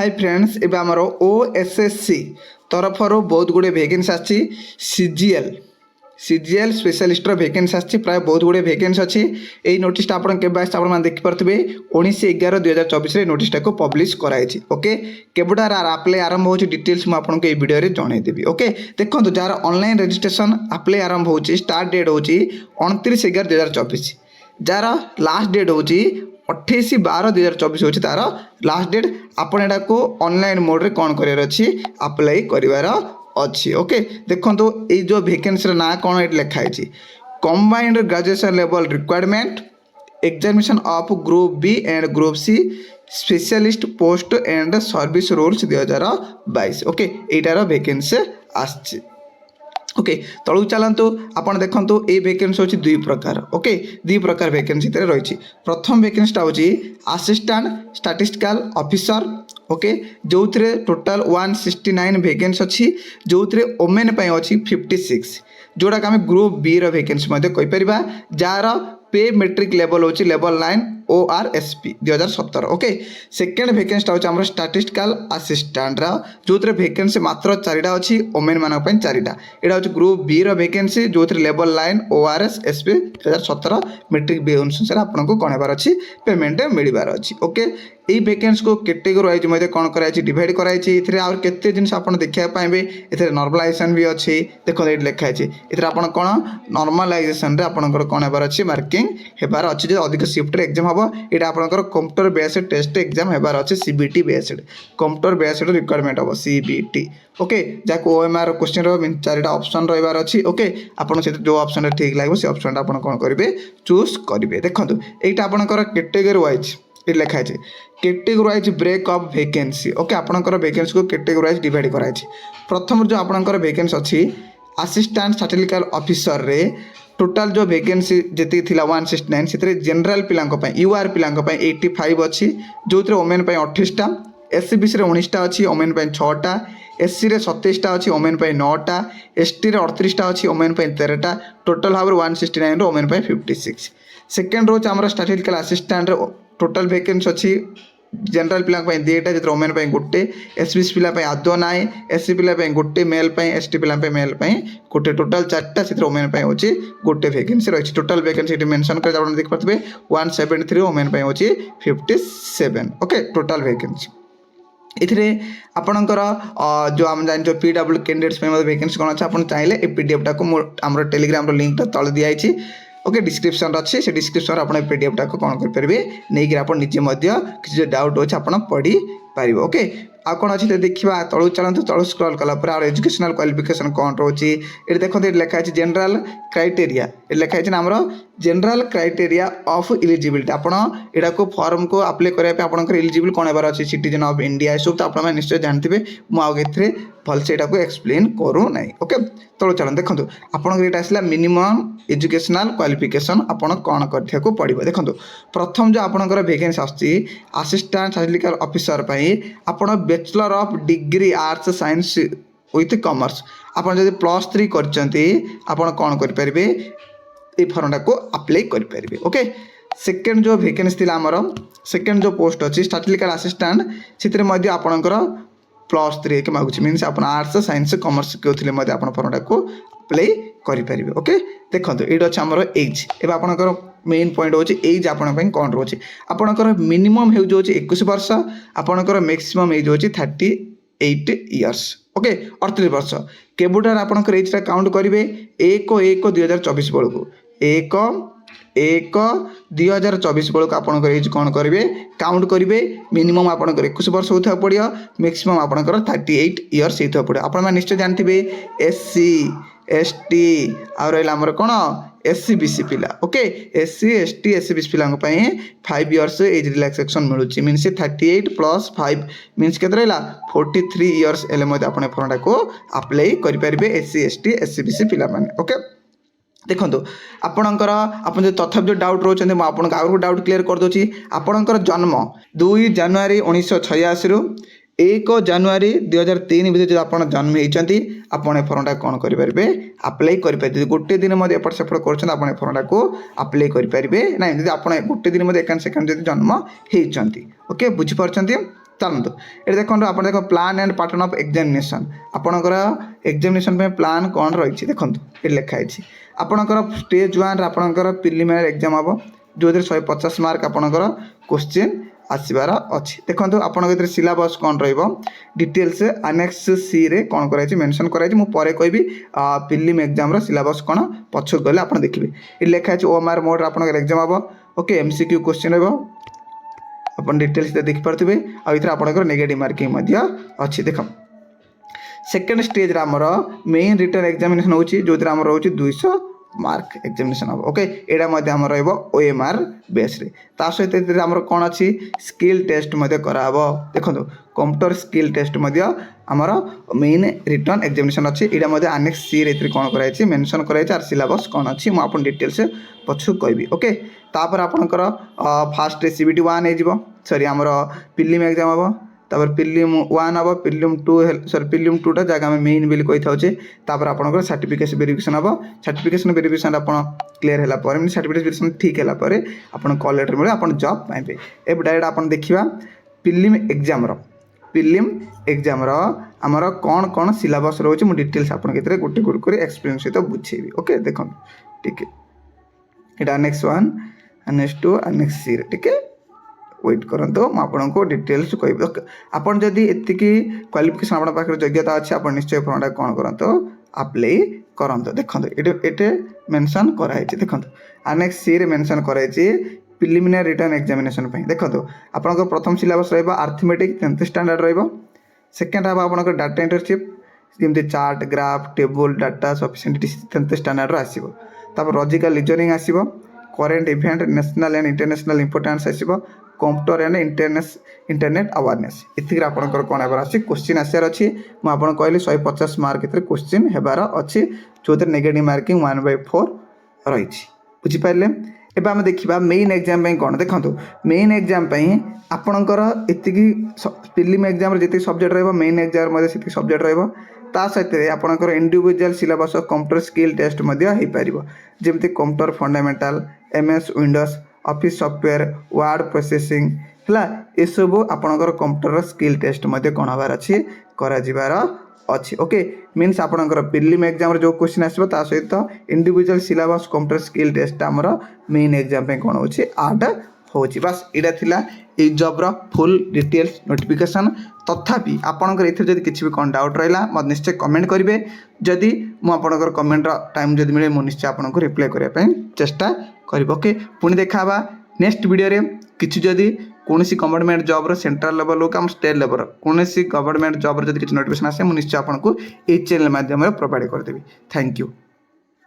Hi friends एबे आमर OSSC तरफ बहुत गुड़े भैकेन्सी आछि सीजीएल स्पेशलिस्ट भैकेन्सी आछि प्राय बहुत गुड़े भैकेन्सी अच्छी यही नोटिस आपन केबे आछि आपन देखिपे 19/11/2024 नोटिस को पब्लिश कराई ओके केबुटार आप्लाई आरंभ हो डिटेल्स मुझे आपको ये वीडियो जनईदेवी ओके देखो जार ऑनलाइन रजिस्ट्रेशन आप्लाई आरंभ हो स्टार्ट डेट हूँ 29/11/2024 जार लास्ट डेट हूँ 28/12/2024 हूँ तार लास्ट डेट आपन एटा को ऑनलाइन मोड रे कौन करार अच्छी अप्लाई करार अच्छी ओके देखो ये जो वैकेंसी ना कौन ये लिखाई combined graduation level requirement examination of group B and group C specialist post and service rules 2022 okay यार वैकेंसी आछि ओके तलू चलतु आपन देखंतु ए वैकेंसी होची दुई प्रकार ओके दुई प्रकार वैकेंसी तेरे रही प्रथम वैकेंसीटा होची असिस्टेंट स्टैटिस्टिकल ऑफिसर ओके जो थे टोटाल 169 वैकेंसी अच्छी जो थे ओमेन पे अच्छी 56 जोड़ा आम ग्रुप बी रो वैकेंसी कहीपर जार पे मेट्रिक लेवल होची level 9 ORSP 2017 okay second vacancy होची स्टैटिस्टिकल असिस्टेंट जो थे वैकेंसी मात्र 4टा अच्छी ओमेन मान 4टा यहाँ हूँ ग्रुप बी रो वैकेंसी जो थे लेवल 9 ORSP 2017 मेट्रिक बी अनुसार आपको कौन होबार अच्छी पेमेंट मिलबार अच्छी ओके यही वैकेंसी को कैटेगरी वाइज कौन कराई डिवाइड कराई और केते जिन आप देखा पाए ये नॉर्मलाइजेशन भी अच्छी देखो ये लिखाई आप कौन नॉर्मलाइजेशन आपंकर कौन होबार अच्छी मार्किंग होबार अच्छी जो अधिक शिफ्ट एग्जाम हम यहाँ आपंकर कंप्यूटर बेस्ड टेस्ट एग्जाम होबार अच्छे CBT based computer based requirement हम CBT ओके जहाँ OMR क्वेश्चन 4टा ऑप्शन रही अच्छी ओके आपन से जो ऑप्शन ठीक लगे से ऑप्शन आप कौन करेंगे चूज करेंगे देखो यहाँ आपंकर कैटेगरी वाइज ये लिखाई category wise break up vacancy okay आपंकर वैकेंसी को कैटेगरी वाइज डिवाइड कराई प्रथम जो आपंकर वैकेंसी अच्छी असिस्टेंट स्टैटिस्टिकल ऑफिसर रे टोटाल जो वैकेंसी जी थी 169 से जनरल पिला UR पिला 85 अच्छी जो थे ओमेन 28टा SCBC 19टा अच्छी ओमेन 6टा SC रे 27टा अच्छी ओमेन 9टा ST रे 38टा अच्छी ओमेन 13टा टोटाल भाव 169 ओमेन 56 सेकेंड रोज आम स्टैटिस्टिकल असिस्टेंट टोटाल वैकेंसी अच्छी जनरल पिला 2टा जो ओमेन गोटे SBC पिला आदौ ना SC पिला गोटे मेल ST पिला मेल गोटे टोटाल 4टा से ओमेन होची गोटे वैकेंसी रही टोटाल वैकेंसी मेंशन कर देखिए 173 ओमेन होची 57 ओके टोटाल वैकेंसी इथे आपणकर जो आम जान PW कैंडिडेट्स वैकेंसी कौन अच्छे आप चाहिए PDF टाक आम टेलीग्राम लिंक तले दिखाई ओके डिस्क्रिप्शन अच्छे से डिस्क्रिप्शन आप PDF टाक कौन करेंगे नहीं कि आप निजे किसी डाउट अच्छे आप पढ़ी पारे ओके आ कौन अच्छे देखा तलू चलते तलू स्क्रॉल कलापर आर एजुकेशनल क्वालिफिकेशन कौन रोचे ये देखो ये लिखाई जनरल क्राइटेरिया ये लिखाई आमर जनरल क्राइटेरिया ऑफ इलिजिबिलिटी आपड़ यहाँ को फॉर्म को अप्लाई करने आपंकर इलिजिबल कौन होबार अच्छे सिटीजन ऑफ इंडिया सब तो आप निश्चय जानते मुझे भलसे यहाँ को एक्सप्लेन करूँ ना ओके तलू चलते देखो आपंकर आसला मिनिमम एजुकेशनल क्वालिफिकेशन आपड़ कौन कर पड़ो देखो प्रथम जो आपंकर वैकेंसी आसिस्टेंट स्टैटिस्टिकल ऑफिसर आपड़ bachelor of degree arts science with commerce आप +3 कर कौन करेंगे ये फॉर्मटा को अप्लाई करेंगे ओके सेकेंड जो वैकेंसी थी आमर सेकेंड जो पोस्ट अच्छी स्टैटिस्टिकल असिस्टेंट से आपणकर +3 के मागुची मीन्स आप आर्ट्स साइंस कॉमर्स क्यों आप फॉर्मटा को अप्लाई करेंगे ओके देखो ये अच्छे आमर एज एवं आपंकर मेन पॉइंट होची एज आपण कौन रोचे आपणकर मिनिमम एज हो 21 वर्ष आपणकर मैक्सिमम एज हो 38 इयर्स ओके 38 वर्ष केबुटार आपणकर एजटा काउंट करेंगे 1/1/2024 बेलू 1/1/2024 बेलू आपणकर एज कौन करेंगे काउंट करेंगे मिनिमम आपणकर 21 वर्ष होता पड़ो मैक्सिमम आपणकर 38 इयर्स होता पड़ो आप निश्चय जानते SC ST आ रहा कौन SCBC पिला ओके SC ST SCBC पिला 5 इयर्स एज रिलैक्सेशन मिलूँ मीनस 38 + 5 मीनस के 43 इयर्स एले आप फॉर्मटा को अप्लाई करेंगे SC ST SCBC पिला ओके देखो आपणकर आप तथापि जो डाउट रोचे मुझे आगे डाउट क्लीयर करदे आपणकर जन्म 2 जानुआरी 1986 रु 1 जानुआरी 2003 भितर जो आप जन्म होती आपड़ फॉर्मटा कौन करेंगे अप्लाई करेंगे गोटे दिन एपट सेपट कर फॉर्मटा को अप्लाई करेंगे ना आप गोटे दिन एकान सेकेंड जन्म होती ओके बुझीपार चलतु ये देखो आप देख plan and pattern of examination आपणकर एग्जामिनेशन प्लान कौन रही देखो ये लिखाई आपणकर स्टेज 1 आपणकर प्रिलिमिनरी एग्जाम हम जो 150 मार्क आपणकर क्वेश्चन आसबार अच्छी देखो आपंकर सिलेबस कौन रिटेल्स आनेक्स सी रे कौन कर मेंशन कराई मुझे कहबी प्रिलिम एग्जाम सिलेबस कौन पछक गले आप देखिए ये लिखाई ओएमआर मोड आप एग्जाम हम ओके एमसीक्यू क्वेश्चन आप डिटेल्स देखिपे आपर नेगेटिव मार्किंग अच्छी देख सेकेंड स्टेज आमर मेन रिटर्न एग्जामिनेशन होची जो रोचे 200 मार्क एग्जामिनेशन हम ओके यहाँ ओएमआर बेस रे ता सहित आमर कौन अच्छी स्किल टेस्ट कराब देखो कंप्यूटर स्किल टेस्ट आमर मेन रिटर्न एग्जामिनेशन अच्छी यहाँ आनेक्स सी रे कौन कराई मेंशन कराई आर सिलेबस कौन अच्छी मुझे डिटेल्स पछू कहबी ओके तापर आपणकर फास्ट सीबीटी 1 हो सॉरी आमर प्रिलिम एग्जाम हम तापर प्रिलिम 1 हम प्रिलिम 2 सॉरी प्रिलिम 2 टा जगह में मेन बिल कही थाउचे तापर आपनकर सर्टिफिकेशन वेरिफिकेशन हम सर्टिफिकेशन वेरिफिकेशन आपन क्लियर होला पर मीन सर्टिफिकेशन वेरिफिकेशन ठीक होला पर आपन कॉल लेटर मिले आपन जॉब पाइबे ए डायरेक्ट आपन देखिबा प्रिलिम एग्जाम रो हमर कोन कोन सिलेबस रहउचे मु डिटेल्स आपन केतरे गोटे गोटे कर एक्सप्लेन सहित बुझेबी ओके देखो ठीक है एटा नेक्स्ट 1 नेक्स्ट 2 नेक्स्ट सी ठीक है वेट करंतो म को डिटेल्स कहबी आपन जदि एतिकी क्वालिफिकेशन आपन पाखरे योग्यता अछि आपन निश्चय फॉर्मटा कोन करंतो अप्लाई करंतो देखंतो एटे मेंशन कराई छि देखंतो अनेक्स सी रे मेंशन कराई छि प्रिलिमिनरी रिटर्न एग्जामिनेशन पई देखंतो आपन को प्रथम सिलेबस रहबा अरिथमेटिक 10th स्टैंडर्ड रहबो सेकंड रहबा आपन को डाटा एंटरशिप जेमति chart graph table data sufficient 10th standard रो आसीबो तापर लॉजिकल रीजनिंग आसीबो current event national and international importance आसीबो कंप्यूटर एंड इंटरनेट अवेयरनेस इतिक आपनकर कोन हेबार अछि क्वेश्चन आसार अछि मु आपन कहली 150 मार्क केतर क्वेश्चन हेबार अछि जोतर नेगेटिव मार्किंग 1/4 रही छि बुझि पाइले एबा हम देखिबा मेन एग्जाम पई कोन देखंतु मेन एग्जाम पई आपनकर इतिकी प्रिलिम एग्जाम रे जति सब्जेक्ट रहबो मेन एग्जाम मध्ये सेति सब्जेक्ट रहबो ता सहित आपनकर individual syllabus computer skill test मध्ये हेइ परिबो जेमति computer fundamental MS Windows Office software word processing है ये सब आपणकर कंप्यूटर स्किल टेस्ट कौन हबार अच्छी अच्छी ओके मीन्स आपणकर प्रिलिम एग्जाम जो क्वेश्चन आसो ता सहित individual syllabus computer skill test आमर मेन एग्जाम पे कौन होची ऐड होची बस इडा थिला ए जॉब रो फुल डिटेल्स नोटिफिकेशन तथापि आपणकर एथि जदि किछि भी कोन डाउट रहला मत निश्चय कमेंट करिवे जदि मु आपणकर कमेंट रो टाइम जदि मिले मु निश्चय आपणको रिप्लाई करिया पई चेष्टा करिवो ओके पुणी देखाबा नेक्स्ट वीडियो रे किछि जदि कोनोसी गवर्नमेंट जॉब रो सेंट्रल लेवल हो काम स्टेट लेवल कोनोसी गवर्नमेंट जॉब रो जदि किछि नोटिफिकेशन आसे मु निश्चय आपणको ए चैनल माध्यम रे प्रोवाइड कर देबी थैंक यू।